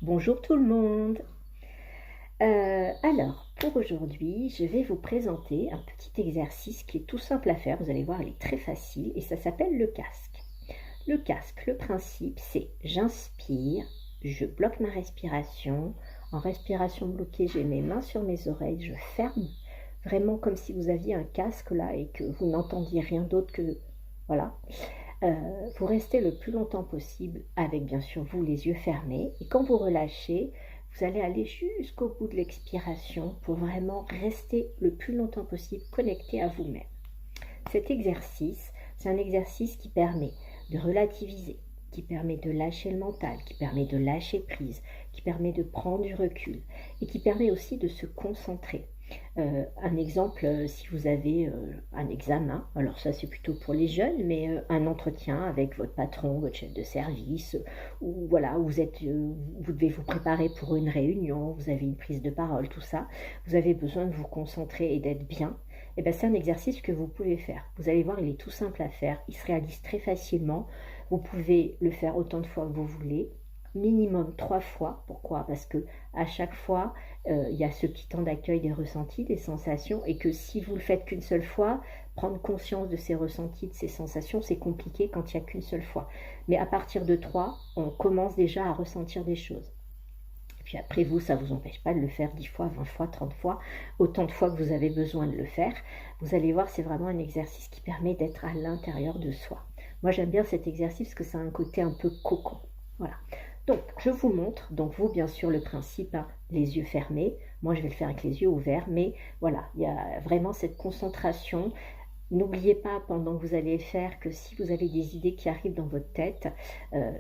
Bonjour tout le monde. Alors, pour aujourd'hui, je vais vous présenter un petit exercice qui est tout simple à faire. Vous allez voir, il est très facile et ça s'appelle le casque. Le casque, le principe, c'est j'inspire, je bloque ma respiration. En respiration bloquée, j'ai mes mains sur mes oreilles, je ferme, vraiment comme si vous aviez un casque là et que vous n'entendiez rien d'autre que... Voilà. Vous restez le plus longtemps possible avec bien sûr vous les yeux fermés et quand vous relâchez, vous allez aller jusqu'au bout de l'expiration pour vraiment rester le plus longtemps possible connecté à vous-même. Cet exercice, c'est un exercice qui permet de relativiser, qui permet de lâcher le mental, qui permet de lâcher prise, qui permet de prendre du recul et qui permet aussi de se concentrer. Un exemple, si vous avez un examen, alors ça c'est plutôt pour les jeunes, mais un entretien avec votre patron, votre chef de service, ou voilà, vous devez vous préparer pour une réunion, vous avez une prise de parole, tout ça, vous avez besoin de vous concentrer et d'être bien, et bien c'est un exercice que vous pouvez faire. Vous allez voir, il est tout simple à faire, il se réalise très facilement, vous pouvez le faire autant de fois que vous voulez, minimum 3 fois. Pourquoi? Parce que à chaque fois, il y a ce petit temps d'accueil des ressentis, des sensations, et que si vous le faites qu'une seule fois, prendre conscience de ces ressentis, de ces sensations, c'est compliqué quand il n'y a qu'une seule fois. Mais à partir de 3, on commence déjà à ressentir des choses. Et puis après, vous, ça ne vous empêche pas de le faire 10 fois, 20 fois, 30 fois, autant de fois que vous avez besoin de le faire. Vous allez voir, c'est vraiment un exercice qui permet d'être à l'intérieur de soi. Moi, j'aime bien cet exercice parce que ça a un côté un peu cocon. Voilà. Donc, je vous montre, donc vous, bien sûr, le principe, hein, les yeux fermés. Moi, je vais le faire avec les yeux ouverts, mais voilà, il y a vraiment cette concentration. N'oubliez pas, pendant que vous allez le faire, que si vous avez des idées qui arrivent dans votre tête,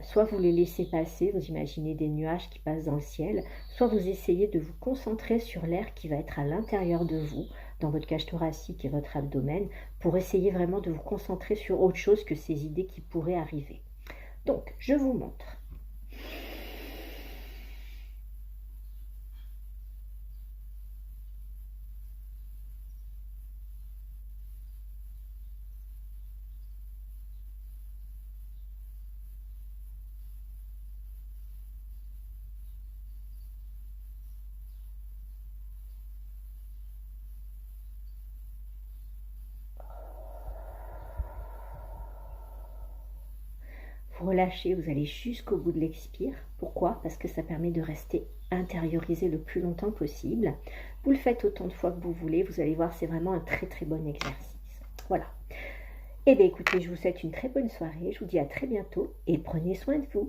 soit vous les laissez passer, vous imaginez des nuages qui passent dans le ciel, soit vous essayez de vous concentrer sur l'air qui va être à l'intérieur de vous, dans votre cage thoracique et votre abdomen, pour essayer vraiment de vous concentrer sur autre chose que ces idées qui pourraient arriver. Donc, je vous montre. Vous relâchez, vous allez jusqu'au bout de l'expire. Pourquoi? Parce que ça permet de rester intériorisé le plus longtemps possible. Vous le faites autant de fois que vous voulez. Vous allez voir, c'est vraiment un très très bon exercice. Voilà. Eh bien écoutez, je vous souhaite une très bonne soirée. Je vous dis à très bientôt et prenez soin de vous.